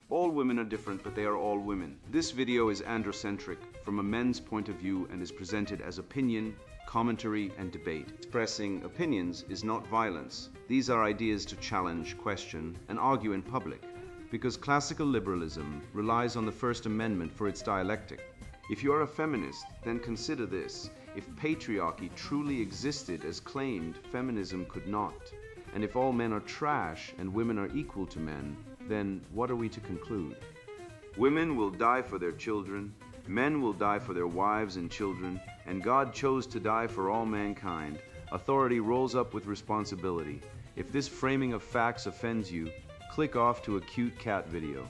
All women are different, but they are all women. This video is androcentric from a men's point of view and is presented as opinion, commentary, and debate. Expressing opinions is not violence. These are ideas to challenge, question, and argue in public, because classical liberalism relies on the First Amendment for its dialectic. If you are a feminist, then consider this. If patriarchy truly existed as claimed, feminism could not. And if all men are trash and women are equal to men, then what are we to conclude? Women will die for their children, men will die for their wives and children, and God chose to die for all mankind. Authority rolls up with responsibility. If this framing of facts offends you, click off to a cute cat video.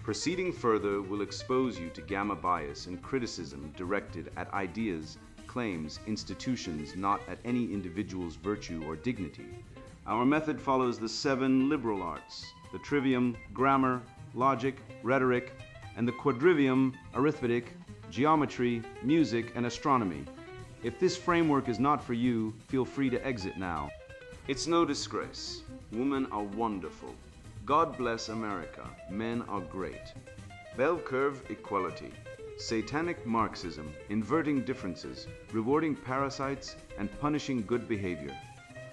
Proceeding further will expose you to gamma bias and criticism directed at ideas, claims, institutions, not at any individual's virtue or dignity. Our method follows the 7 liberal arts: the trivium, grammar, logic, rhetoric, and the quadrivium, arithmetic, geometry, music, and astronomy. If this framework is not for you, feel free to exit now. It's no disgrace. Women are wonderful. God bless America. Men are great. Bell curve equality. Satanic Marxism, inverting differences, rewarding parasites, and punishing good behavior.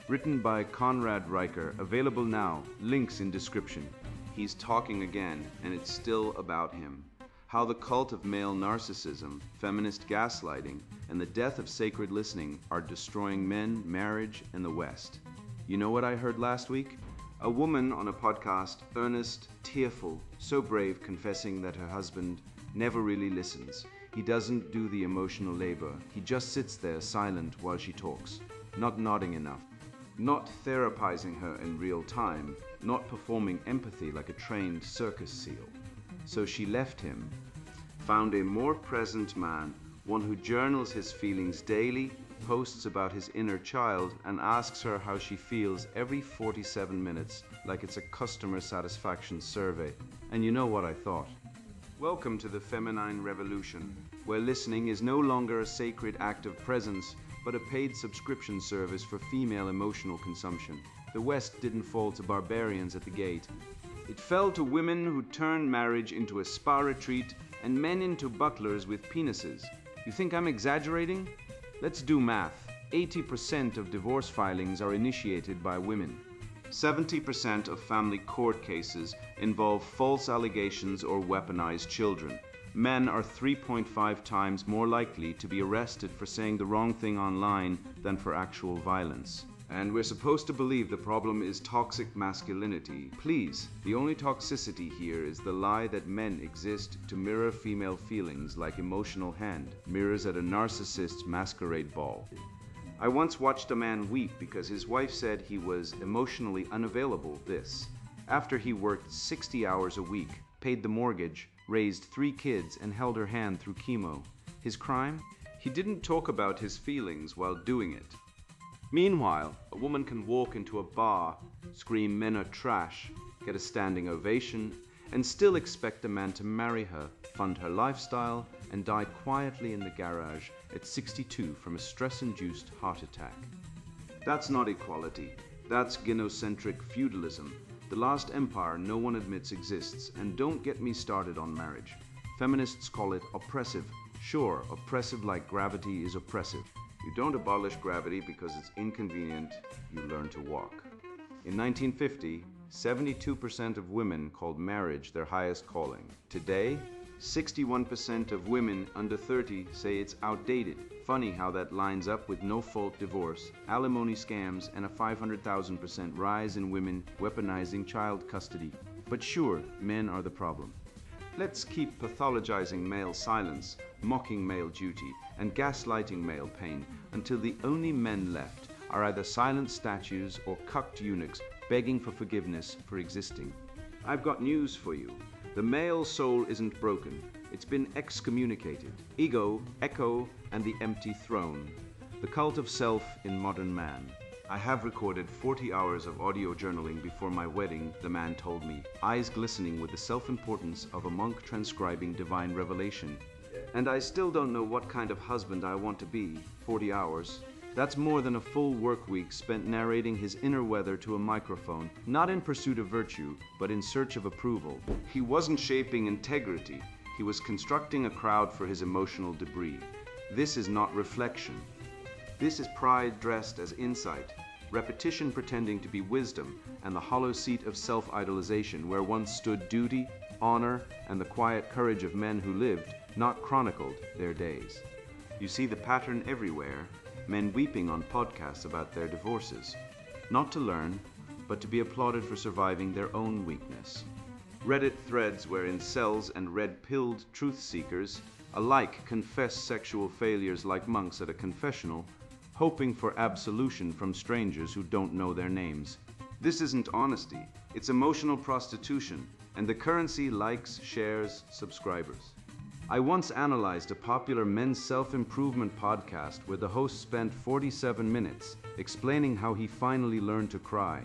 Written by Conrad Riker, available now, links in description. He's talking again, and it's still about him. How the cult of male narcissism, feminist gaslighting, and the death of sacred listening are destroying men, marriage, and the West. You know what I heard last week? A woman on a podcast, earnest, tearful, so brave, confessing that her husband never really listens. He doesn't do the emotional labor. He just sits there silent while she talks, not nodding enough, not therapizing her in real time, not performing empathy like a trained circus seal. So she left him, found a more present man, one who journals his feelings daily, posts about his inner child, and asks her how she feels every 47 minutes, like it's a customer satisfaction survey. And you know what I thought? Welcome to the feminine revolution, where listening is no longer a sacred act of presence, but a paid subscription service for female emotional consumption. The West didn't fall to barbarians at the gate. It fell to women who turned marriage into a spa retreat and men into butlers with penises. You think I'm exaggerating? Let's do math. 80% of divorce filings are initiated by women. 70% of family court cases involve false allegations or weaponized children. Men are 3.5 times more likely to be arrested for saying the wrong thing online than for actual violence. And we're supposed to believe the problem is toxic masculinity. Please, the only toxicity here is the lie that men exist to mirror female feelings like emotional hand mirrors at a narcissist's masquerade ball. I once watched a man weep because his wife said he was emotionally unavailable. This, after he worked 60 hours a week, paid the mortgage, raised 3 kids, and held her hand through chemo. His crime? He didn't talk about his feelings while doing it. Meanwhile, a woman can walk into a bar, scream men are trash, get a standing ovation, and still expect a man to marry her, fund her lifestyle, and die quietly in the garage at 62 from a stress-induced heart attack. That's not equality. That's gynocentric feudalism, the last empire no one admits exists. And don't get me started on marriage. Feminists call it oppressive. Sure, oppressive like gravity is oppressive. You don't abolish gravity because it's inconvenient, you learn to walk. In 1950, 72% of women called marriage their highest calling. Today, 61% of women under 30 say it's outdated. Funny how that lines up with no-fault divorce, alimony scams, and a 500,000% rise in women weaponizing child custody. But sure, men are the problem. Let's keep pathologizing male silence, mocking male duty, and gaslighting male pain until the only men left are either silent statues or cucked eunuchs begging for forgiveness for existing. I've got news for you. The male soul isn't broken. It's been excommunicated. Ego, echo, and the empty throne. The cult of self in modern man. I have recorded 40 hours of audio journaling before my wedding, the man told me, eyes glistening with the self-importance of a monk transcribing divine revelation. And I still don't know what kind of husband I want to be. 40 hours. That's more than a full work week spent narrating his inner weather to a microphone, not in pursuit of virtue, but in search of approval. He wasn't shaping integrity, he was constructing a crowd for his emotional debris. This is not reflection. This is pride dressed as insight, repetition pretending to be wisdom, and the hollow seat of self-idolization where once stood duty, honor, and the quiet courage of men who lived, not chronicled, their days. You see the pattern everywhere, men weeping on podcasts about their divorces, not to learn, but to be applauded for surviving their own weakness. Reddit threads wherein incels and red-pilled truth-seekers alike confess sexual failures like monks at a confessional, hoping for absolution from strangers who don't know their names. This isn't honesty, it's emotional prostitution, and the currency likes, shares, subscribers. I once analyzed a popular men's self-improvement podcast where the host spent 47 minutes explaining how he finally learned to cry.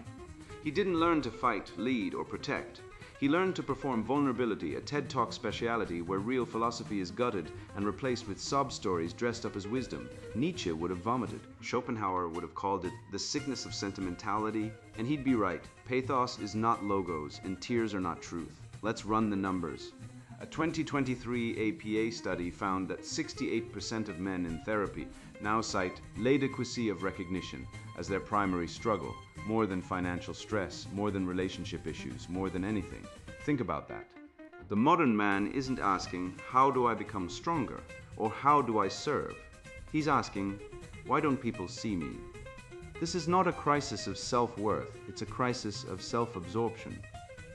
He didn't learn to fight, lead, or protect. He learned to perform vulnerability, a TED Talk speciality where real philosophy is gutted and replaced with sob stories dressed up as wisdom. Nietzsche would have vomited. Schopenhauer would have called it the sickness of sentimentality, and he'd be right. Pathos is not logos, and tears are not truth. Let's run the numbers. A 2023 APA study found that 68% of men in therapy now cite l'adequacy of recognition as their primary struggle, more than financial stress, more than relationship issues, more than anything. Think about that. The modern man isn't asking, how do I become stronger? Or how do I serve? He's asking, why don't people see me? This is not a crisis of self-worth, it's a crisis of self-absorption.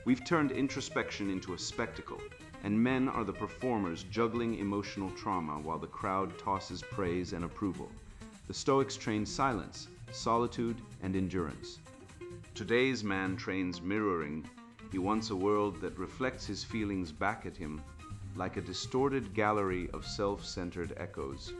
We've turned introspection into a spectacle, and men are the performers juggling emotional trauma while the crowd tosses praise and approval. The Stoics trained silence, solitude, and endurance. Today's man trains mirroring. He wants a world that reflects his feelings back at him, like a distorted gallery of self-centered echoes.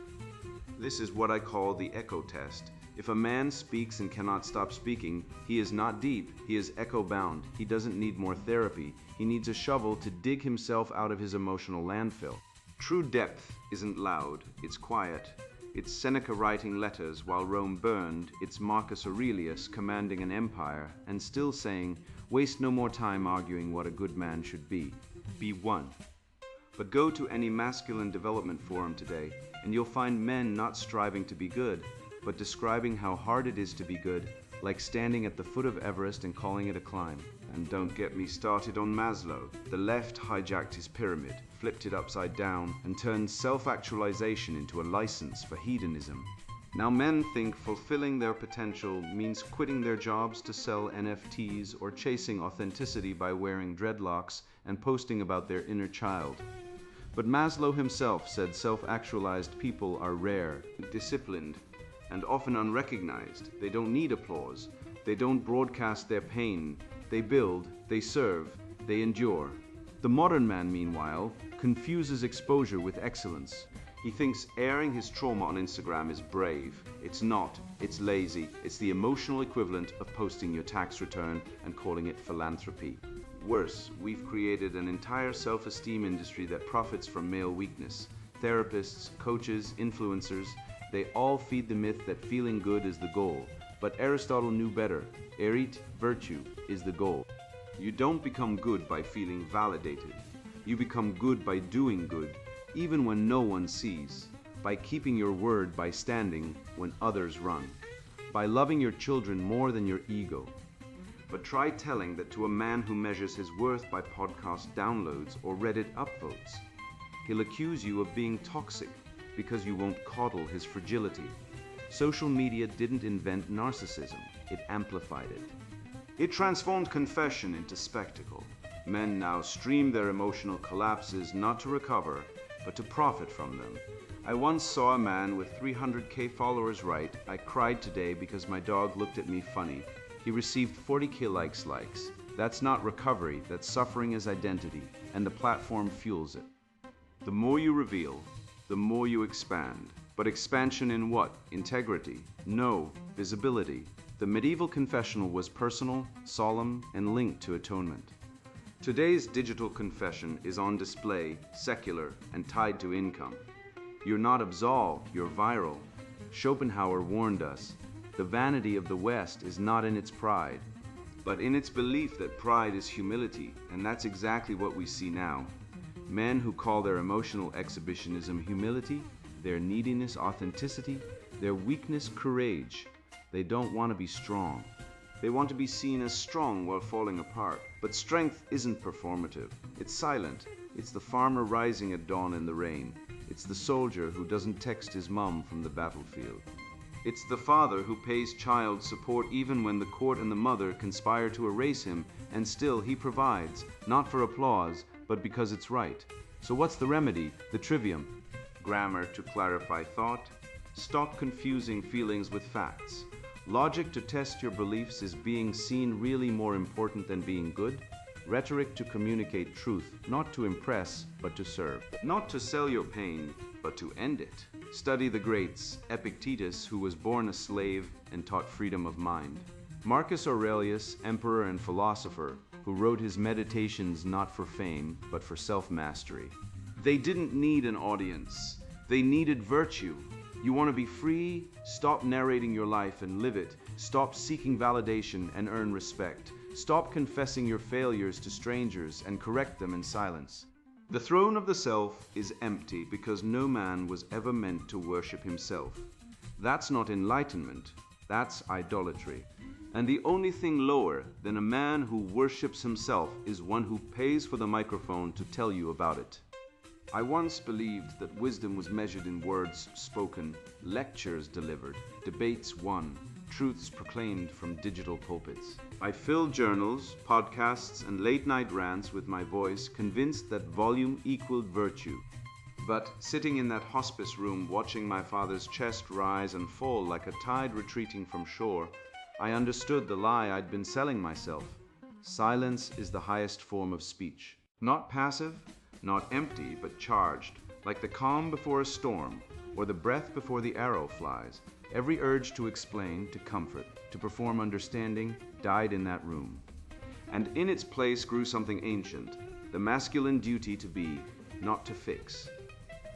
This is what I call the echo test. If a man speaks and cannot stop speaking, he is not deep, he is echo-bound. He doesn't need more therapy. He needs a shovel to dig himself out of his emotional landfill. True depth isn't loud, it's quiet. It's Seneca writing letters while Rome burned, it's Marcus Aurelius commanding an empire and still saying, waste no more time arguing what a good man should be. Be one. But go to any masculine development forum today, and you'll find men not striving to be good, but describing how hard it is to be good, like standing at the foot of Everest and calling it a climb. And don't get me started on Maslow. The left hijacked his pyramid, flipped it upside down, and turned self-actualization into a license for hedonism. Now men think fulfilling their potential means quitting their jobs to sell NFTs or chasing authenticity by wearing dreadlocks and posting about their inner child. But Maslow himself said self-actualized people are rare, disciplined, and often unrecognized. They don't need applause. They don't broadcast their pain. They build, they serve, they endure. The modern man, meanwhile, confuses exposure with excellence. He thinks airing his trauma on Instagram is brave. It's not. It's lazy. It's the emotional equivalent of posting your tax return and calling it philanthropy. Worse, we've created an entire self-esteem industry that profits from male weakness. Therapists, coaches, influencers, they all feed the myth that feeling good is the goal. But Aristotle knew better. Erit, virtue, is the goal. You don't become good by feeling validated. You become good by doing good, even when no one sees. By keeping your word by standing when others run. By loving your children more than your ego. But try telling that to a man who measures his worth by podcast downloads or Reddit upvotes. He'll accuse you of being toxic because you won't coddle his fragility. Social media didn't invent narcissism, it amplified it. It transformed confession into spectacle. Men now stream their emotional collapses not to recover, but to profit from them. I once saw a man with 300k followers write, "I cried today because my dog looked at me funny." He received 40k likes. That's not recovery, that's suffering as identity, and the platform fuels it. The more you reveal, the more you expand. But expansion in what? Integrity? No, visibility. The medieval confessional was personal, solemn, and linked to atonement. Today's digital confession is on display, secular, and tied to income. You're not absolved, you're viral. Schopenhauer warned us, the vanity of the West is not in its pride, but in its belief that pride is humility, and that's exactly what we see now. Men who call their emotional exhibitionism humility, their neediness authenticity, their weakness courage. They don't want to be strong. They want to be seen as strong while falling apart. But strength isn't performative. It's silent. It's the farmer rising at dawn in the rain. It's the soldier who doesn't text his mom from the battlefield. It's the father who pays child support even when the court and the mother conspire to erase him, and still he provides, not for applause, but because it's right. So what's the remedy, the trivium? Grammar to clarify thought. Stop confusing feelings with facts. Logic to test your beliefs is being seen really more important than being good. Rhetoric to communicate truth, not to impress, but to serve. Not to sell your pain, but to end it. Study the greats, Epictetus, who was born a slave and taught freedom of mind. Marcus Aurelius, emperor and philosopher, who wrote his meditations not for fame, but for self-mastery. They didn't need an audience. They needed virtue. You want to be free? Stop narrating your life and live it. Stop seeking validation and earn respect. Stop confessing your failures to strangers and correct them in silence. The throne of the self is empty because no man was ever meant to worship himself. That's not enlightenment, that's idolatry. And the only thing lower than a man who worships himself is one who pays for the microphone to tell you about it. I once believed that wisdom was measured in words spoken, lectures delivered, debates won, truths proclaimed from digital pulpits. I filled journals, podcasts, and late-night rants with my voice, convinced that volume equaled virtue. But sitting in that hospice room watching my father's chest rise and fall like a tide retreating from shore, I understood the lie I'd been selling myself. Silence is the highest form of speech. Not passive, not empty, but charged, like the calm before a storm, or the breath before the arrow flies. Every urge to explain, to comfort, to perform understanding, died in that room. And in its place grew something ancient, the masculine duty to be, not to fix.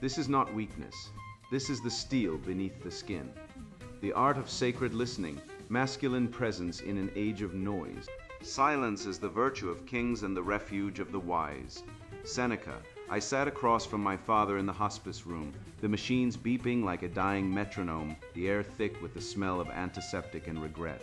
This is not weakness. This is the steel beneath the skin. The art of sacred listening, masculine presence in an age of noise. Silence is the virtue of kings and the refuge of the wise. Seneca. I sat across from my father in the hospice room, the machines beeping like a dying metronome, the air thick with the smell of antiseptic and regret.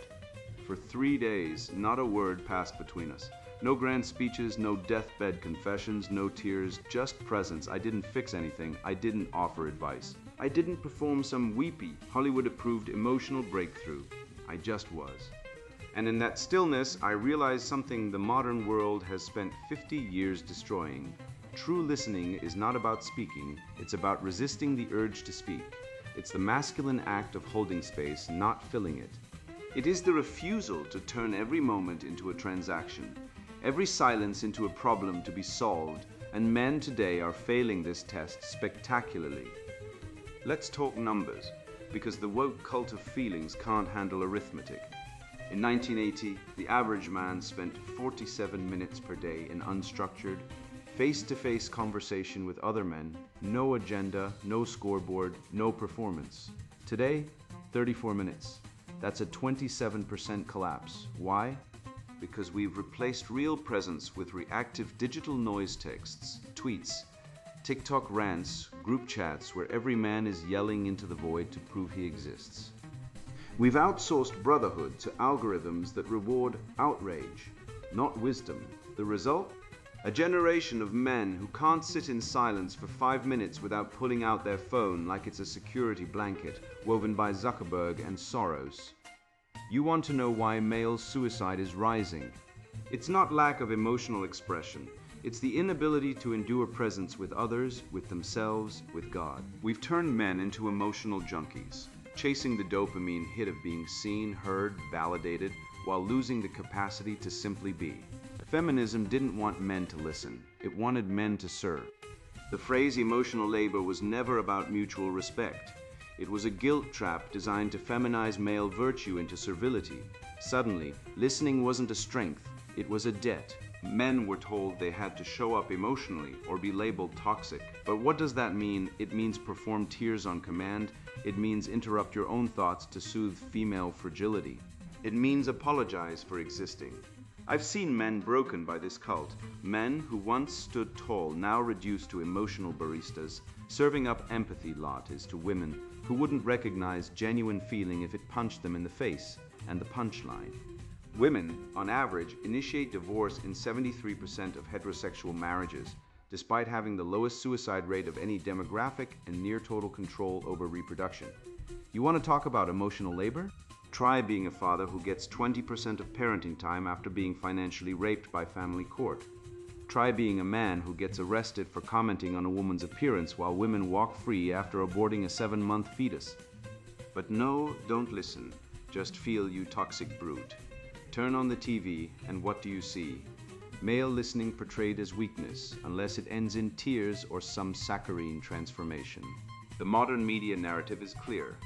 For 3 days, not a word passed between us. No grand speeches, no deathbed confessions, no tears, just presence. I didn't fix anything. I didn't offer advice. I didn't perform some weepy, Hollywood-approved emotional breakthrough. I just was. And in that stillness, I realized something the modern world has spent 50 years destroying. True listening is not about speaking, it's about resisting the urge to speak. It's the masculine act of holding space, not filling it. It is the refusal to turn every moment into a transaction, every silence into a problem to be solved, and men today are failing this test spectacularly. Let's talk numbers, because the woke cult of feelings can't handle arithmetic. In 1980, the average man spent 47 minutes per day in unstructured, face-to-face conversation with other men, no agenda, no scoreboard, no performance. Today, 34 minutes. That's a 27% collapse. Why? Because we've replaced real presence with reactive digital noise texts, tweets, TikTok rants, group chats where every man is yelling into the void to prove he exists. We've outsourced brotherhood to algorithms that reward outrage, not wisdom. The result? A generation of men who can't sit in silence for 5 minutes without pulling out their phone like it's a security blanket woven by Zuckerberg and Soros. You want to know why male suicide is rising? It's not lack of emotional expression. It's the inability to endure presence with others, with themselves, with God. We've turned men into emotional junkies, chasing the dopamine hit of being seen, heard, validated, while losing the capacity to simply be. Feminism didn't want men to listen. It wanted men to serve. The phrase emotional labor was never about mutual respect. It was a guilt trap designed to feminize male virtue into servility. Suddenly, listening wasn't a strength, it was a debt. Men were told they had to show up emotionally or be labeled toxic. But what does that mean? It means perform tears on command. It means interrupt your own thoughts to soothe female fragility. It means apologize for existing. I've seen men broken by this cult. Men who once stood tall, now reduced to emotional baristas, serving up empathy lattes to women who wouldn't recognize genuine feeling if it punched them in the face. And the punchline. Women, on average, initiate divorce in 73% of heterosexual marriages, despite having the lowest suicide rate of any demographic and near total control over reproduction. You want to talk about emotional labor? Try being a father who gets 20% of parenting time after being financially raped by family court. Try being a man who gets arrested for commenting on a woman's appearance while women walk free after aborting a 7-month fetus. But no, don't listen. Just feel, you toxic brute. Turn on the TV, and what do you see? Male listening portrayed as weakness, unless it ends in tears or some saccharine transformation. The modern media narrative is clear.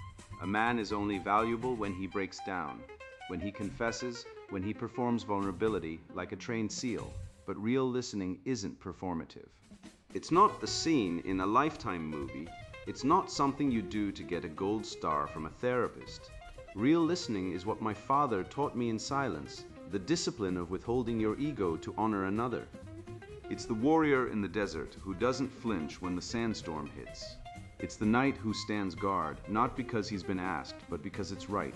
A man is only valuable when he breaks down, when he confesses, when he performs vulnerability like a trained SEAL. But real listening isn't performative. It's not the scene in a Lifetime movie. It's not something you do to get a gold star from a therapist. Real listening is what my father taught me in silence, the discipline of withholding your ego to honor another. It's the warrior in the desert who doesn't flinch when the sandstorm hits. It's the knight who stands guard, not because he's been asked, but because it's right.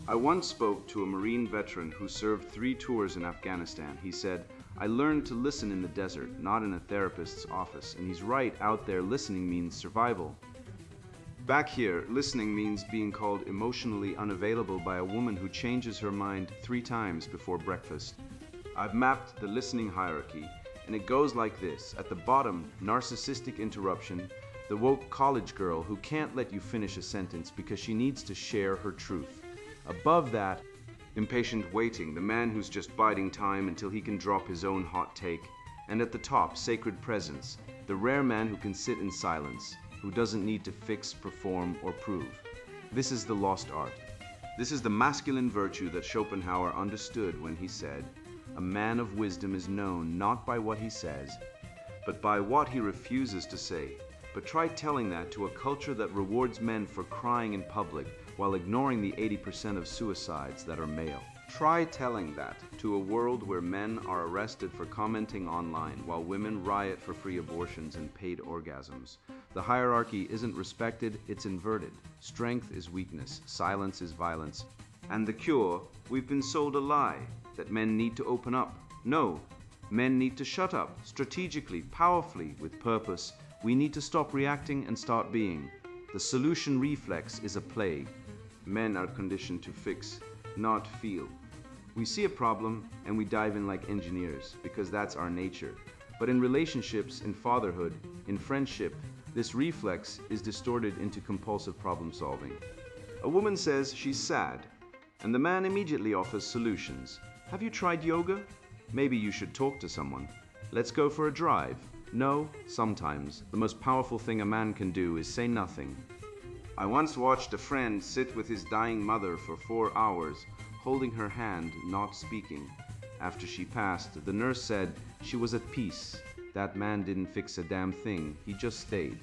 I once spoke to a Marine veteran who served 3 tours in Afghanistan. He said, "I learned to listen in the desert, not in a therapist's office." And he's right. Out there, listening means survival. Back here, listening means being called emotionally unavailable by a woman who changes her mind 3 times before breakfast. I've mapped the listening hierarchy, and it goes like this. At the bottom, narcissistic interruption, the woke college girl who can't let you finish a sentence because she needs to share her truth. Above that, impatient waiting, the man who's just biding time until he can drop his own hot take. And at the top, sacred presence, the rare man who can sit in silence, who doesn't need to fix, perform, or prove. This is the lost art. This is the masculine virtue that Schopenhauer understood when he said, "A man of wisdom is known not by what he says, but by what he refuses to say." But try telling that to a culture that rewards men for crying in public while ignoring the 80% of suicides that are male. Try telling that to a world where men are arrested for commenting online while women riot for free abortions and paid orgasms. The hierarchy isn't respected, it's inverted. Strength is weakness, silence is violence. And the cure? We've been sold a lie, that men need to open up. No, men need to shut up, strategically, powerfully, with purpose. We need to stop reacting and start being. The solution reflex is a plague. Men are conditioned to fix, not feel. We see a problem and we dive in like engineers because that's our nature. But in relationships, in fatherhood, in friendship, this reflex is distorted into compulsive problem solving. A woman says she's sad, and the man immediately offers solutions. Have you tried yoga? Maybe you should talk to someone. Let's go for a drive. No, sometimes the most powerful thing a man can do is say nothing. I once watched a friend sit with his dying mother for 4 hours, holding her hand, not speaking. After she passed, the nurse said she was at peace. That man didn't fix a damn thing, he just stayed.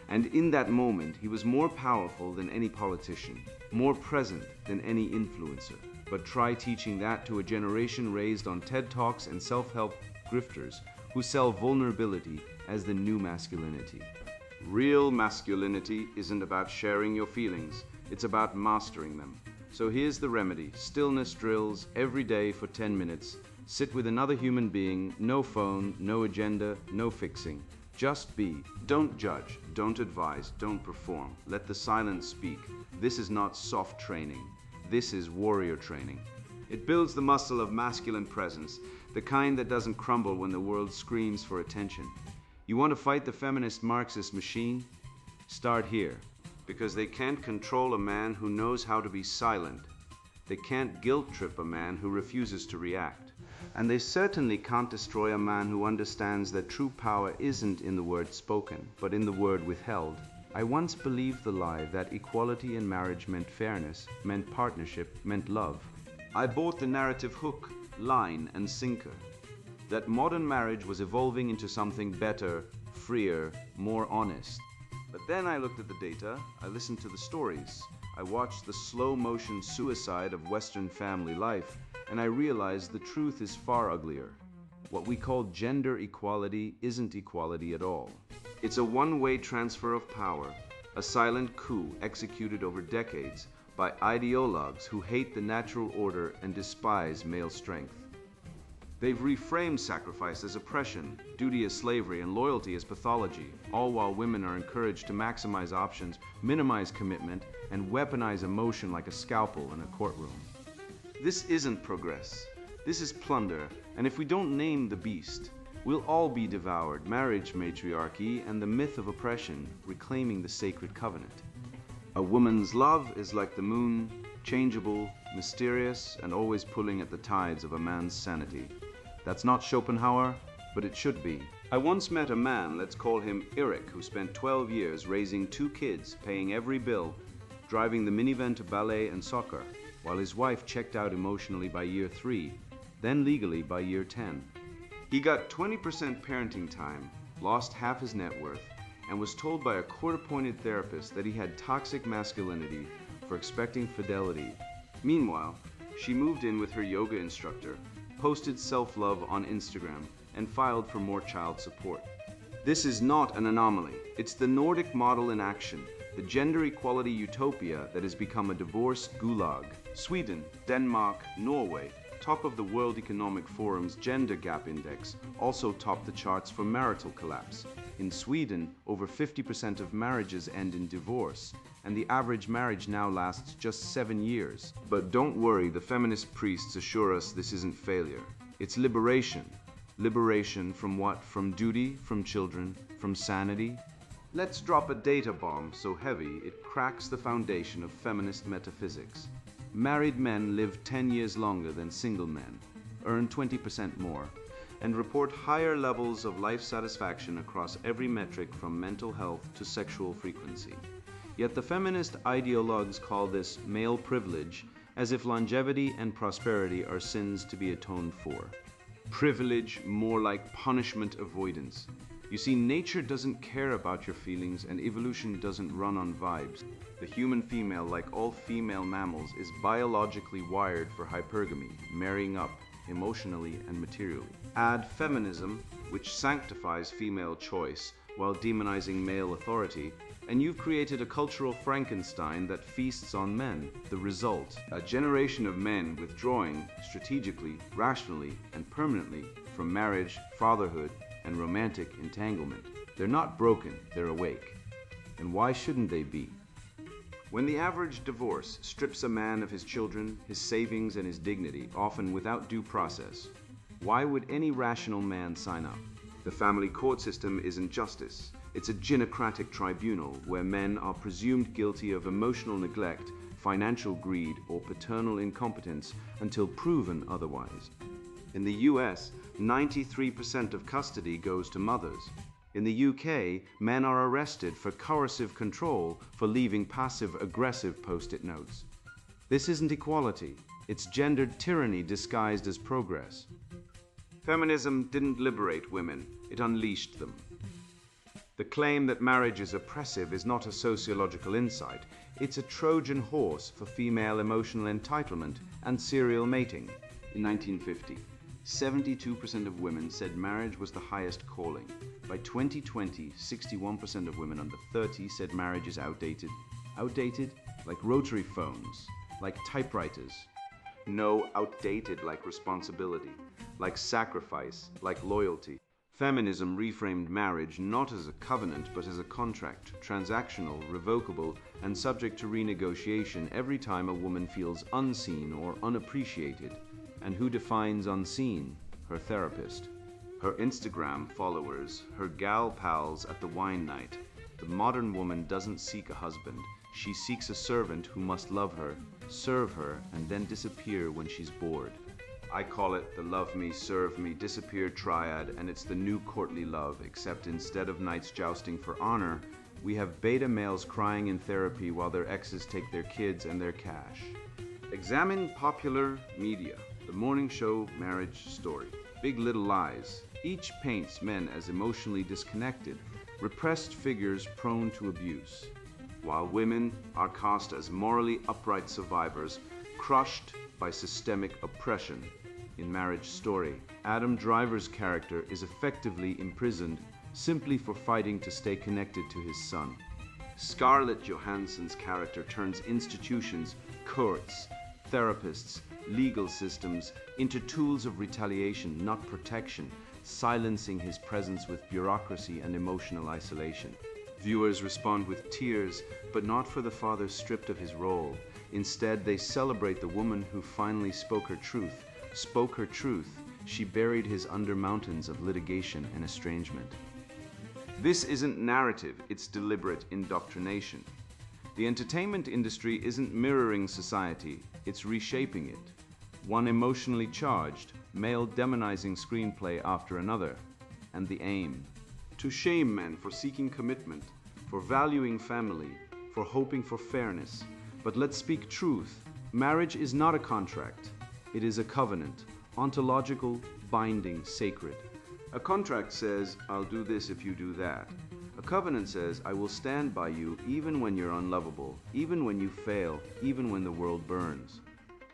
And in that moment, he was more powerful than any politician, more present than any influencer. But try teaching that to a generation raised on TED Talks and self-help grifters who sell vulnerability as the new masculinity. Real masculinity isn't about sharing your feelings, it's about mastering them. So here's the remedy: stillness drills every day for 10 minutes. Sit with another human being, no phone, no agenda, no fixing. Just be. Don't judge, don't advise, don't perform. Let the silence speak. This is not soft training. This is warrior training. It builds the muscle of masculine presence, the kind that doesn't crumble when the world screams for attention. You want to fight the feminist Marxist machine? Start here. Because they can't control a man who knows how to be silent. They can't guilt trip a man who refuses to react. And they certainly can't destroy a man who understands that true power isn't in the word spoken, but in the word withheld. I once believed the lie that equality in marriage meant fairness, meant partnership, meant love. I bought the narrative hook, line, and sinker. that modern marriage was evolving into something better, freer, more honest. But then I looked at the data, I listened to the stories, I watched the slow-motion suicide of Western family life, and I realized the truth is far uglier. What we call gender equality isn't equality at all. It's a one-way transfer of power, a silent coup executed over decades by ideologues who hate the natural order and despise male strength. They've reframed sacrifice as oppression, duty as slavery, and loyalty as pathology, all while women are encouraged to maximize options, minimize commitment, and weaponize emotion like a scalpel in a courtroom. This isn't progress. This is plunder, and if we don't name the beast, we'll all be devoured. Marriage matriarchy and the myth of oppression, reclaiming the sacred covenant. A woman's love is like the moon, changeable, mysterious, and always pulling at the tides of a man's sanity. That's not Schopenhauer, but it should be. I once met a man, let's call him Eric, who spent 12 years raising 2 kids, paying every bill, driving the minivan to ballet and soccer, while his wife checked out emotionally by year 3, then legally by year 10. He got 20% parenting time, lost half his net worth, and was told by a court-appointed therapist that he had toxic masculinity for expecting fidelity. Meanwhile, she moved in with her yoga instructor, posted self-love on Instagram, and filed for more child support. This is not an anomaly. It's the Nordic model in action, the gender equality utopia that has become a divorce gulag. Sweden, Denmark, Norway, top of the World Economic Forum's Gender Gap Index, also top the charts for marital collapse. In Sweden, over 50% of marriages end in divorce, and the average marriage now lasts just 7 years. But don't worry, the feminist priests assure us this isn't failure. It's liberation. Liberation from what? From duty, from children, from sanity? Let's drop a data bomb so heavy it cracks the foundation of feminist metaphysics. Married men live 10 years longer than single men, earn 20% more, and report higher levels of life satisfaction across every metric from mental health to sexual frequency. Yet the feminist ideologues call this male privilege, as if longevity and prosperity are sins to be atoned for. Privilege more like punishment avoidance. You see, nature doesn't care about your feelings and evolution doesn't run on vibes. The human female, like all female mammals, is biologically wired for hypergamy, marrying up, emotionally and materially. Add feminism, which sanctifies female choice while demonizing male authority, and you've created a cultural Frankenstein that feasts on men. The result, a generation of men withdrawing strategically, rationally, and permanently from marriage, fatherhood, and romantic entanglement. They're not broken, they're awake. And why shouldn't they be? When the average divorce strips a man of his children, his savings, and his dignity, often without due process, why would any rational man sign up? The family court system isn't justice. It's a gynocratic tribunal where men are presumed guilty of emotional neglect, financial greed, or paternal incompetence until proven otherwise. In the US, 93% of custody goes to mothers. In the UK, men are arrested for coercive control for leaving passive-aggressive post-it notes. This isn't equality. It's gendered tyranny disguised as progress. Feminism didn't liberate women, it unleashed them. The claim that marriage is oppressive is not a sociological insight. It's a Trojan horse for female emotional entitlement and serial mating. In 1950, 72% of women said marriage was the highest calling. By 2020, 61% of women under 30 said marriage is outdated. Outdated? Like rotary phones, like typewriters. No, outdated like responsibility, like sacrifice, like loyalty. Feminism reframed marriage not as a covenant but as a contract, transactional, revocable, and subject to renegotiation every time a woman feels unseen or unappreciated. And who defines unseen? Her therapist. Her Instagram followers, her gal pals at the wine night. The modern woman doesn't seek a husband. She seeks a servant who must love her, serve her, and then disappear when she's bored. I call it the love me, serve me, disappear triad, and it's the new courtly love, except instead of knights jousting for honor, we have beta males crying in therapy while their exes take their kids and their cash. Examine popular media, the morning show marriage story. Big Little Lies. Each paints men as emotionally disconnected, repressed figures prone to abuse, while women are cast as morally upright survivors, crushed by systemic oppression. In Marriage Story, Adam Driver's character is effectively imprisoned simply for fighting to stay connected to his son. Scarlett Johansson's character turns institutions, courts, therapists, legal systems into tools of retaliation, not protection, silencing his presence with bureaucracy and emotional isolation. Viewers respond with tears, but not for the father stripped of his role. Instead, they celebrate the woman who finally spoke her truth. She buried his under mountains of litigation and estrangement. This isn't narrative, it's deliberate indoctrination. The entertainment industry isn't mirroring society, it's reshaping it. One emotionally charged, male demonizing screenplay after another. And the aim: to shame men for seeking commitment, for valuing family, for hoping for fairness. But let's speak truth. Marriage is not a contract. It is a covenant, ontological, binding, sacred. A contract says, I'll do this if you do that. A covenant says, I will stand by you even when you're unlovable, even when you fail, even when the world burns.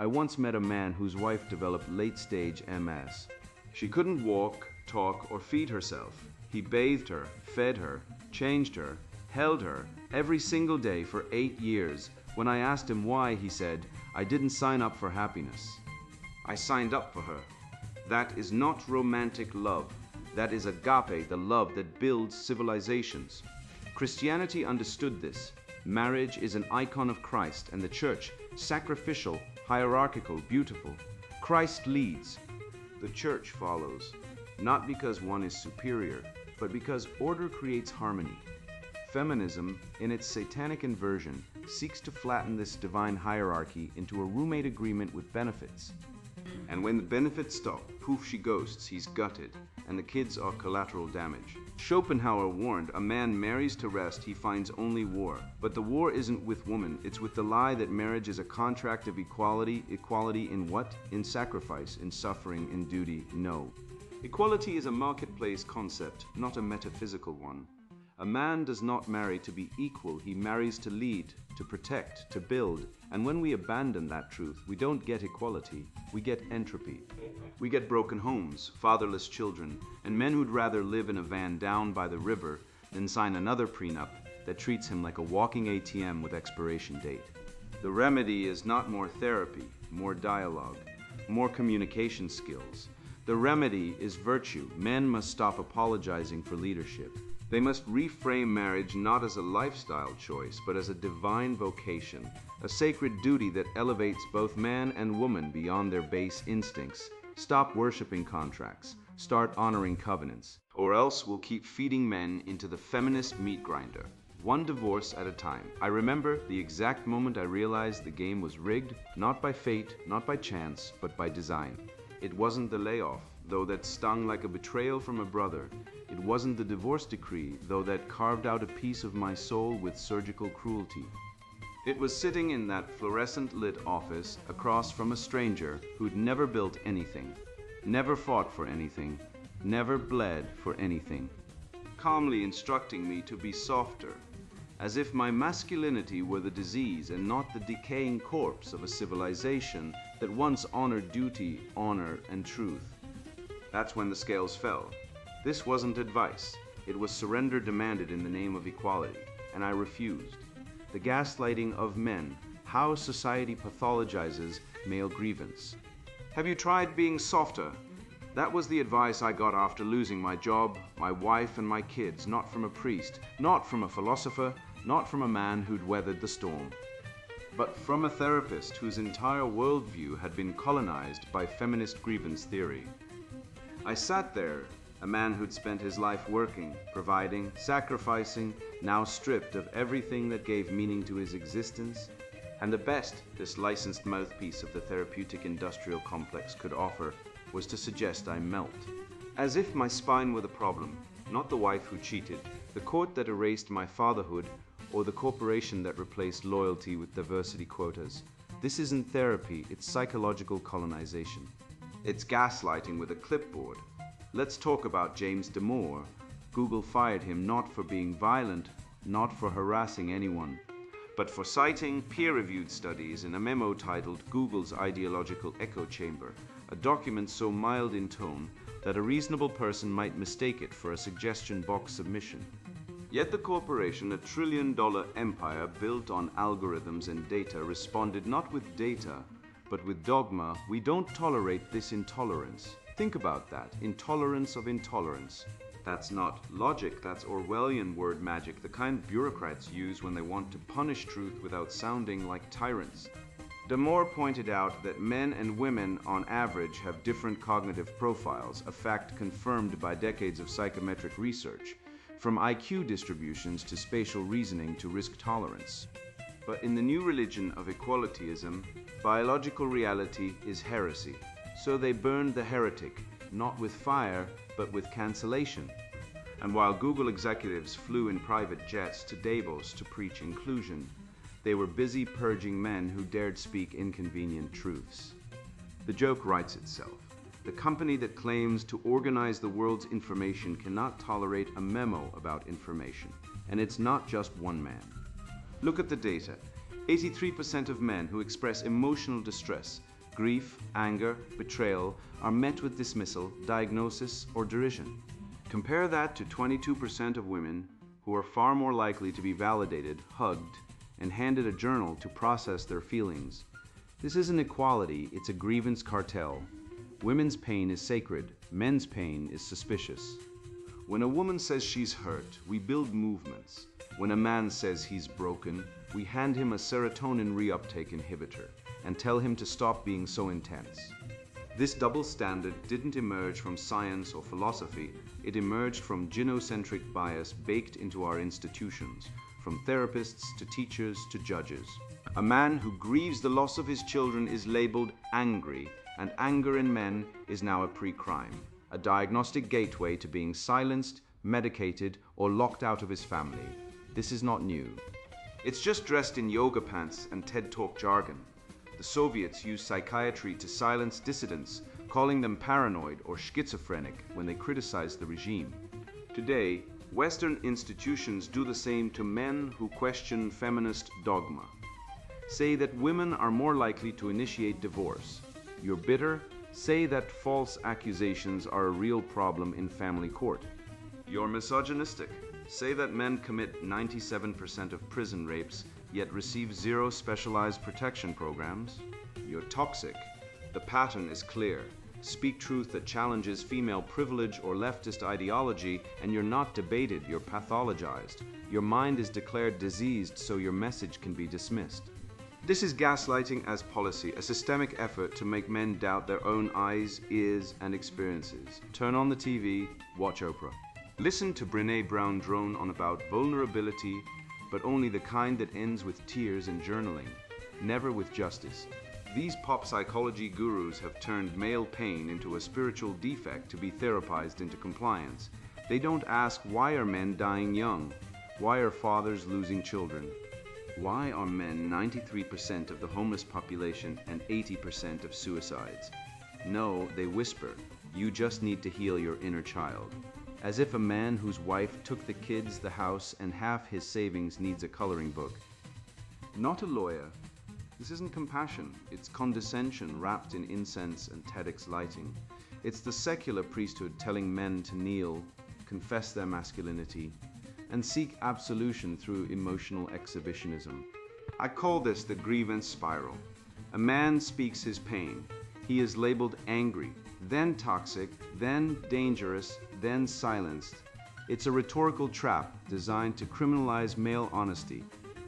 I once met a man whose wife developed late-stage MS. She couldn't walk, talk, or feed herself. He bathed her, fed her, changed her, held her every single day for 8 years. When I asked him why, he said, I didn't sign up for happiness. I signed up for her. That is not romantic love. That is agape, the love that builds civilizations. Christianity understood this. Marriage is an icon of Christ and the church, sacrificial, hierarchical, beautiful. Christ leads. The church follows, not because one is superior, but because order creates harmony. Feminism, in its satanic inversion, seeks to flatten this divine hierarchy into a roommate agreement with benefits. And when the benefits stop, poof she ghosts, he's gutted, and the kids are collateral damage. Schopenhauer warned, a man marries to rest, he finds only war. But the war isn't with woman, it's with the lie that marriage is a contract of equality. Equality in what? In sacrifice, in suffering, in duty, no. Equality is a marketplace concept, not a metaphysical one. A man does not marry to be equal, he marries to lead, to protect, to build. And when we abandon that truth, we don't get equality, we get entropy. We get broken homes, fatherless children, and men who'd rather live in a van down by the river than sign another prenup that treats him like a walking ATM with expiration date. The remedy is not more therapy, more dialogue, more communication skills. The remedy is virtue. Men must stop apologizing for leadership. They must reframe marriage not as a lifestyle choice, but as a divine vocation, a sacred duty that elevates both man and woman beyond their base instincts. Stop worshiping contracts, start honoring covenants, or else we'll keep feeding men into the feminist meat grinder, one divorce at a time. I remember the exact moment I realized the game was rigged, not by fate, not by chance, but by design. It wasn't the layoff, though that stung like a betrayal from a brother. It wasn't the divorce decree, though that carved out a piece of my soul with surgical cruelty. It was sitting in that fluorescent-lit office across from a stranger who'd never built anything, never fought for anything, never bled for anything, calmly instructing me to be softer, as if my masculinity were the disease and not the decaying corpse of a civilization that once honored duty, honor, and truth. That's when the scales fell. This wasn't advice. It was surrender demanded in the name of equality, and I refused. The gaslighting of men, how society pathologizes male grievance. Have you tried being softer? That was the advice I got after losing my job, my wife, and my kids, not from a priest, not from a philosopher, not from a man who'd weathered the storm, but from a therapist whose entire worldview had been colonized by feminist grievance theory. I sat there, a man who'd spent his life working, providing, sacrificing, now stripped of everything that gave meaning to his existence, and the best this licensed mouthpiece of the therapeutic industrial complex could offer was to suggest I melt. As if my spine were the problem, not the wife who cheated, the court that erased my fatherhood, or the corporation that replaced loyalty with diversity quotas. This isn't therapy, it's psychological colonization. It's gaslighting with a clipboard. Let's talk about James Damore. Google fired him not for being violent, not for harassing anyone, but for citing peer-reviewed studies in a memo titled Google's Ideological Echo Chamber, a document so mild in tone that a reasonable person might mistake it for a suggestion box submission. Yet the corporation, a trillion-dollar empire built on algorithms and data, responded not with data, but with dogma. We don't tolerate this intolerance. Think about that. Intolerance of intolerance. That's not logic, that's Orwellian word magic, the kind bureaucrats use when they want to punish truth without sounding like tyrants. Damore pointed out that men and women on average have different cognitive profiles, a fact confirmed by decades of psychometric research, from IQ distributions to spatial reasoning to risk tolerance. But in the new religion of equalityism, biological reality is heresy. So they burned the heretic, not with fire, but with cancellation. And while Google executives flew in private jets to Davos to preach inclusion, they were busy purging men who dared speak inconvenient truths. The joke writes itself. The company that claims to organize the world's information cannot tolerate a memo about information. And it's not just one man. Look at the data. 83% of men who express emotional distress, grief, anger, betrayal, are met with dismissal, diagnosis, or derision. Compare that to 22% of women who are far more likely to be validated, hugged, and handed a journal to process their feelings. This isn't equality, it's a grievance cartel. Women's pain is sacred, men's pain is suspicious. When a woman says she's hurt, we build movements. When a man says he's broken, we hand him a serotonin reuptake inhibitor and tell him to stop being so intense. This double standard didn't emerge from science or philosophy, it emerged from gynocentric bias baked into our institutions, from therapists to teachers to judges. A man who grieves the loss of his children is labeled angry, and anger in men is now a pre-crime, a diagnostic gateway to being silenced, medicated, or locked out of his family. This is not new. It's just dressed in yoga pants and TED Talk jargon. The Soviets used psychiatry to silence dissidents, calling them paranoid or schizophrenic when they criticized the regime. Today, Western institutions do the same to men who question feminist dogma. Say that women are more likely to initiate divorce. You're bitter? Say that false accusations are a real problem in family court. You're misogynistic? Say that men commit 97% of prison rapes, yet receive zero specialized protection programs. You're toxic. The pattern is clear. Speak truth that challenges female privilege or leftist ideology, and you're not debated, you're pathologized. Your mind is declared diseased so your message can be dismissed. This is gaslighting as policy, a systemic effort to make men doubt their own eyes, ears, and experiences. Turn on the TV, watch Oprah. Listen to Brené Brown drone on about vulnerability, but only the kind that ends with tears and journaling, never with justice. These pop psychology gurus have turned male pain into a spiritual defect to be therapized into compliance. They don't ask, why are men dying young? Why are fathers losing children? Why are men 93% of the homeless population and 80% of suicides? No, they whisper, you just need to heal your inner child. As if a man whose wife took the kids, the house, and half his savings needs a coloring book. Not a lawyer. This isn't compassion, it's condescension wrapped in incense and TEDx lighting. It's the secular priesthood telling men to kneel, confess their masculinity, and seek absolution through emotional exhibitionism. I call this the grievance spiral. A man speaks his pain. He is labeled angry, then toxic, then dangerous, then silenced. It's a rhetorical trap designed to criminalize male honesty.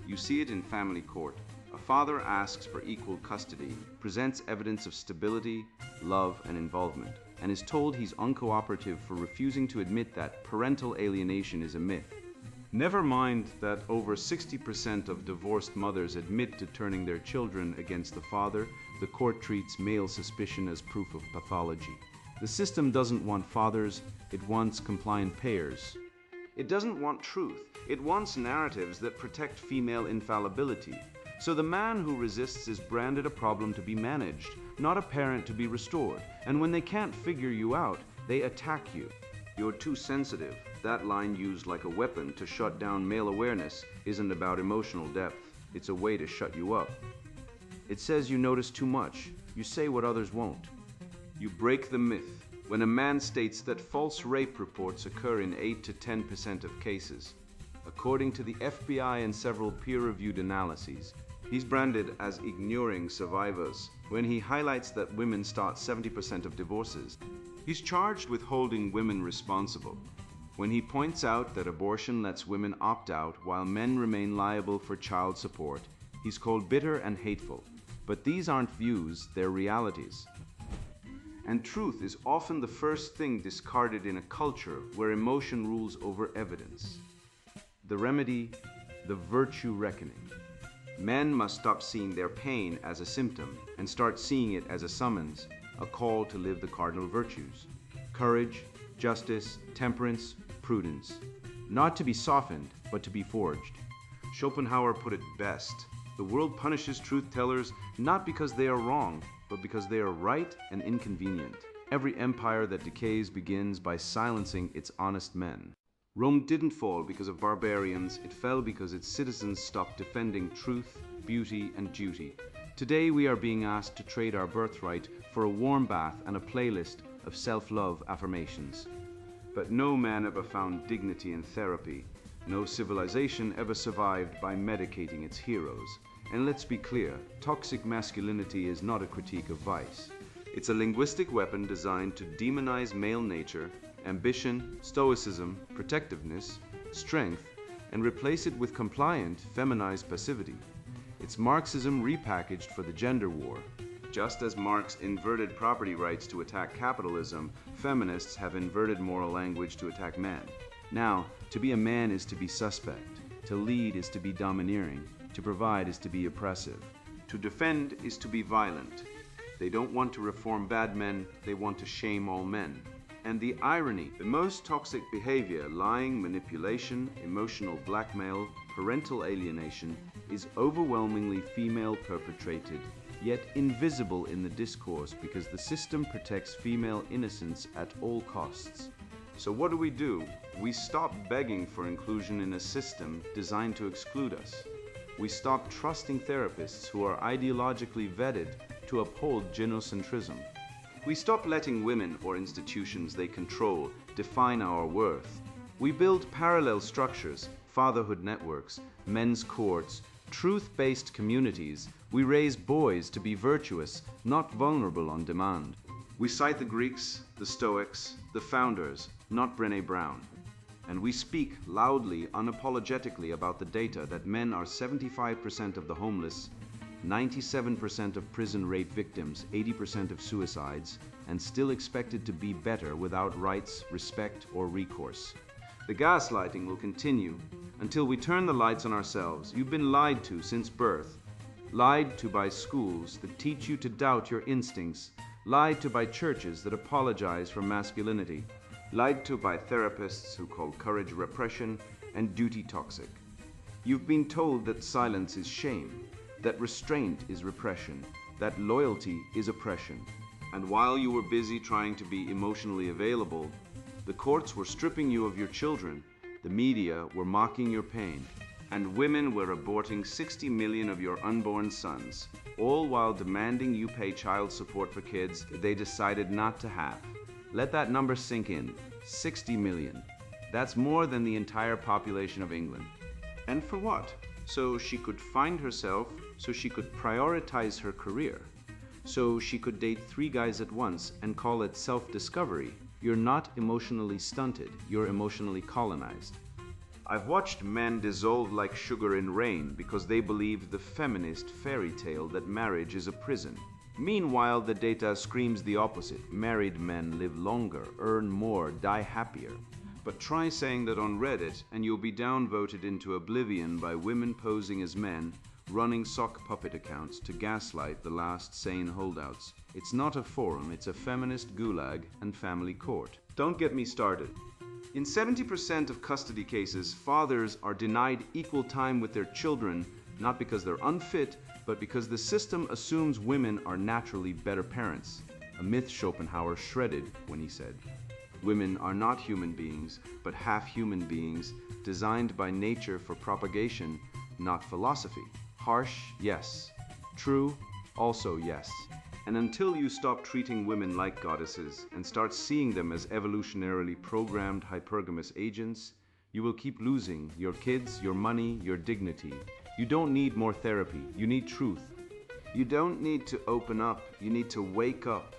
You see it in family court. A father asks for equal custody, presents evidence of stability, love, and involvement, and is told he's uncooperative for refusing to admit that parental alienation is a myth. Never mind that over 60% of divorced mothers admit to turning their children against the father. The court treats male suspicion as proof of pathology. The system doesn't want fathers, it wants compliant payers. It doesn't want truth, it wants narratives that protect female infallibility. So the man who resists is branded a problem to be managed, not a parent to be restored. And when they can't figure you out, they attack you. You're too sensitive. That line used like a weapon to shut down male awareness isn't about emotional depth. It's a way to shut you up. It says you notice too much. You say what others won't. You break the myth. When a man states that false rape reports occur in 8 to 10% of cases, according to the FBI and several peer-reviewed analyses, he's branded as ignoring survivors. When he highlights that women start 70% of divorces, he's charged with holding women responsible. When he points out that abortion lets women opt out while men remain liable for child support, he's called bitter and hateful. But these aren't views, they're realities. And truth is often the first thing discarded in a culture where emotion rules over evidence. The remedy, the virtue reckoning. Men must stop seeing their pain as a symptom and start seeing it as a summons, a call to live the cardinal virtues. Courage, justice, temperance, prudence. Not to be softened, but to be forged. Schopenhauer put it best. The world punishes truth-tellers not because they are wrong, but because they are right and inconvenient. Every empire that decays begins by silencing its honest men. Rome didn't fall because of barbarians, it fell because its citizens stopped defending truth, beauty, and duty. Today we are being asked to trade our birthright for a warm bath and a playlist of self-love affirmations. But no man ever found dignity in therapy. No civilization ever survived by medicating its heroes. And let's be clear, toxic masculinity is not a critique of vice. It's a linguistic weapon designed to demonize male nature, ambition, stoicism, protectiveness, strength, and replace it with compliant, feminized passivity. It's Marxism repackaged for the gender war. Just as Marx inverted property rights to attack capitalism, feminists have inverted moral language to attack men. Now, to be a man is to be suspect. To lead is to be domineering. To provide is to be oppressive. To defend is to be violent. They don't want to reform bad men, they want to shame all men. And the irony, the most toxic behavior, lying, manipulation, emotional blackmail, parental alienation, is overwhelmingly female perpetrated, yet invisible in the discourse because the system protects female innocence at all costs. So what do? We stop begging for inclusion in a system designed to exclude us. We stop trusting therapists who are ideologically vetted to uphold genocentrism. We stop letting women or institutions they control define our worth. We build parallel structures, fatherhood networks, men's courts, truth-based communities. We raise boys to be virtuous, not vulnerable on demand. We cite the Greeks, the Stoics, the founders, not Brené Brown. And we speak loudly, unapologetically about the data that men are 75% of the homeless, 97% of prison rape victims, 80% of suicides, and still expected to be better without rights, respect, or recourse. The gaslighting will continue until we turn the lights on ourselves. You've been lied to since birth. Lied to by schools that teach you to doubt your instincts. Lied to by churches that apologize for masculinity. Lied to by therapists who call courage repression and duty toxic. You've been told that silence is shame, that restraint is repression, that loyalty is oppression. And while you were busy trying to be emotionally available, the courts were stripping you of your children, the media were mocking your pain, and women were aborting 60 million of your unborn sons, all while demanding you pay child support for kids they decided not to have. Let that number sink in. 60 million. That's more than the entire population of England. And for what? So she could find herself, so she could prioritize her career, so she could date 3 guys at once and call it self-discovery. You're not emotionally stunted, you're emotionally colonized. I've watched men dissolve like sugar in rain because they believe the feminist fairy tale that marriage is a prison. Meanwhile, the data screams the opposite. Married men live longer, earn more, die happier. But try saying that on Reddit and you'll be downvoted into oblivion by women posing as men, running sock puppet accounts to gaslight the last sane holdouts. It's not a forum, it's a feminist gulag and family court. Don't get me started. In 70% of custody cases, fathers are denied equal time with their children Not because they're unfit, but because the system assumes women are naturally better parents, a myth Schopenhauer shredded when he said, "Women are not human beings, but half-human beings, designed by nature for propagation, not philosophy." Harsh, yes. True, also yes. And until you stop treating women like goddesses and start seeing them as evolutionarily programmed hypergamous agents, you will keep losing your kids, your money, your dignity. You don't need more therapy, you need truth. You don't need to open up, you need to wake up.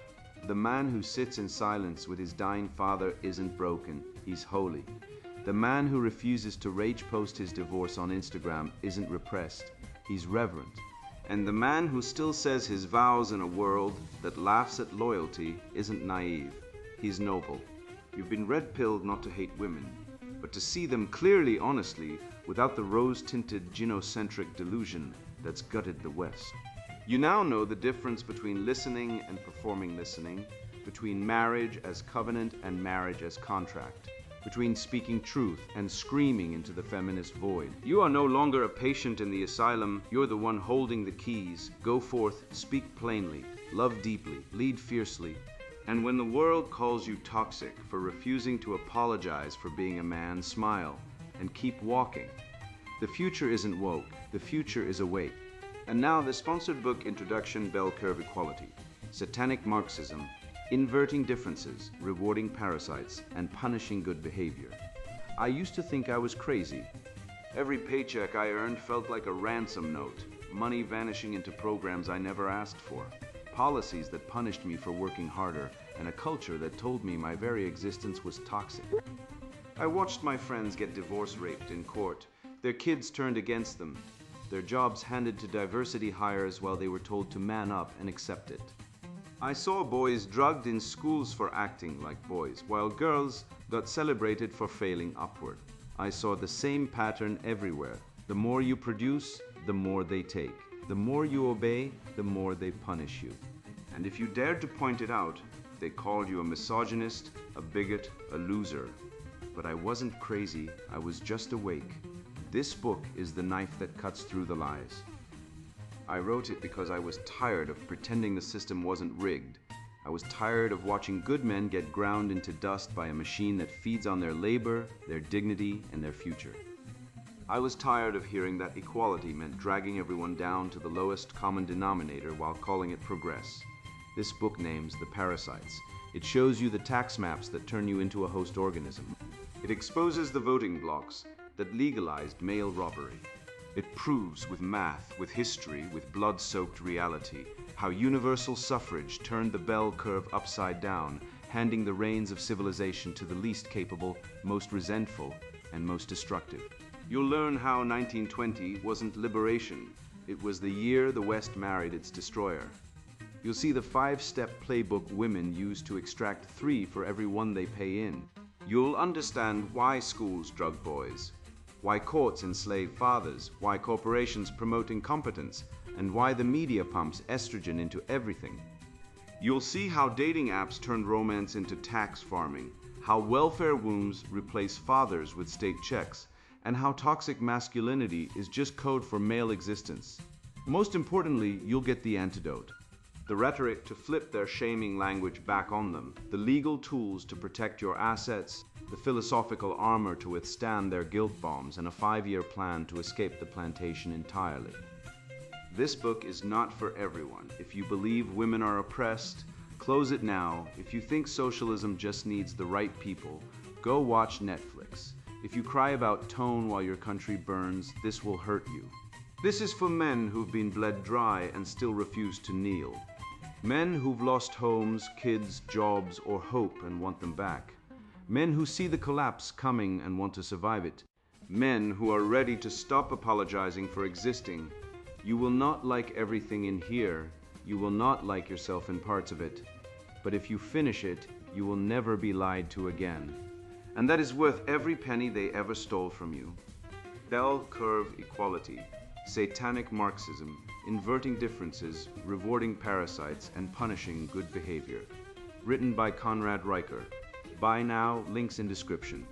The man who sits in silence with his dying father isn't broken, he's holy. The man who refuses to rage post his divorce on Instagram isn't repressed, he's reverent. And the man who still says his vows in a world that laughs at loyalty isn't naive, he's noble. You've been red-pilled not to hate women, but to see them clearly, honestly, without the rose-tinted gynocentric delusion that's gutted the West. You now know the difference between listening and performing listening, between marriage as covenant and marriage as contract, between speaking truth and screaming into the feminist void. You are no longer a patient in the asylum, you're the one holding the keys. Go forth, speak plainly, love deeply, lead fiercely. And when the world calls you toxic for refusing to apologize for being a man, smile and keep walking. The future isn't woke, the future is awake. And now the sponsored book introduction, Bell Curve Equality, Satanic Marxism, Inverting Differences, Rewarding Parasites, and Punishing Good Behavior. I used to think I was crazy. Every paycheck I earned felt like a ransom note, money vanishing into programs I never asked for, policies that punished me for working harder, and a culture that told me my very existence was toxic. I watched my friends get divorce raped in court, their kids turned against them, their jobs handed to diversity hires while they were told to man up and accept it. I saw boys drugged in schools for acting like boys, while girls got celebrated for failing upward. I saw the same pattern everywhere. The more you produce, the more they take. The more you obey, the more they punish you. And if you dared to point it out, they called you a misogynist, a bigot, a loser. But I wasn't crazy, I was just awake. This book is the knife that cuts through the lies. I wrote it because I was tired of pretending the system wasn't rigged. I was tired of watching good men get ground into dust by a machine that feeds on their labor, their dignity, and their future. I was tired of hearing that equality meant dragging everyone down to the lowest common denominator while calling it progress. This book names the parasites. It shows you the tax maps that turn you into a host organism. It exposes the voting blocs that legalized male robbery. It proves with math, with history, with blood-soaked reality, how universal suffrage turned the bell curve upside down, handing the reins of civilization to the least capable, most resentful, and most destructive. You'll learn how 1920 wasn't liberation. It was the year the West married its destroyer. You'll see the 5-step playbook women use to extract 3 for every 1 they pay in. You'll understand why schools drug boys, why courts enslave fathers, why corporations promote incompetence, and why the media pumps estrogen into everything. You'll see how dating apps turned romance into tax farming, how welfare wombs replace fathers with state checks, and how toxic masculinity is just code for male existence. Most importantly, you'll get the antidote. The rhetoric to flip their shaming language back on them, the legal tools to protect your assets, the philosophical armor to withstand their guilt bombs, and a 5-year plan to escape the plantation entirely. This book is not for everyone. If you believe women are oppressed, close it now. If you think socialism just needs the right people, go watch Netflix. If you cry about tone while your country burns, this will hurt you. This is for men who've been bled dry and still refuse to kneel. Men who've lost homes, kids, jobs, or hope and want them back. Men who see the collapse coming and want to survive it. Men who are ready to stop apologizing for existing. You will not like everything in here. You will not like yourself in parts of it. But if you finish it, you will never be lied to again. And that is worth every penny they ever stole from you. Bell Curve Equality, Satanic Marxism, Inverting Differences, Rewarding Parasites, and Punishing Good Behavior. Written by Conrad Riker. Buy now, links in description.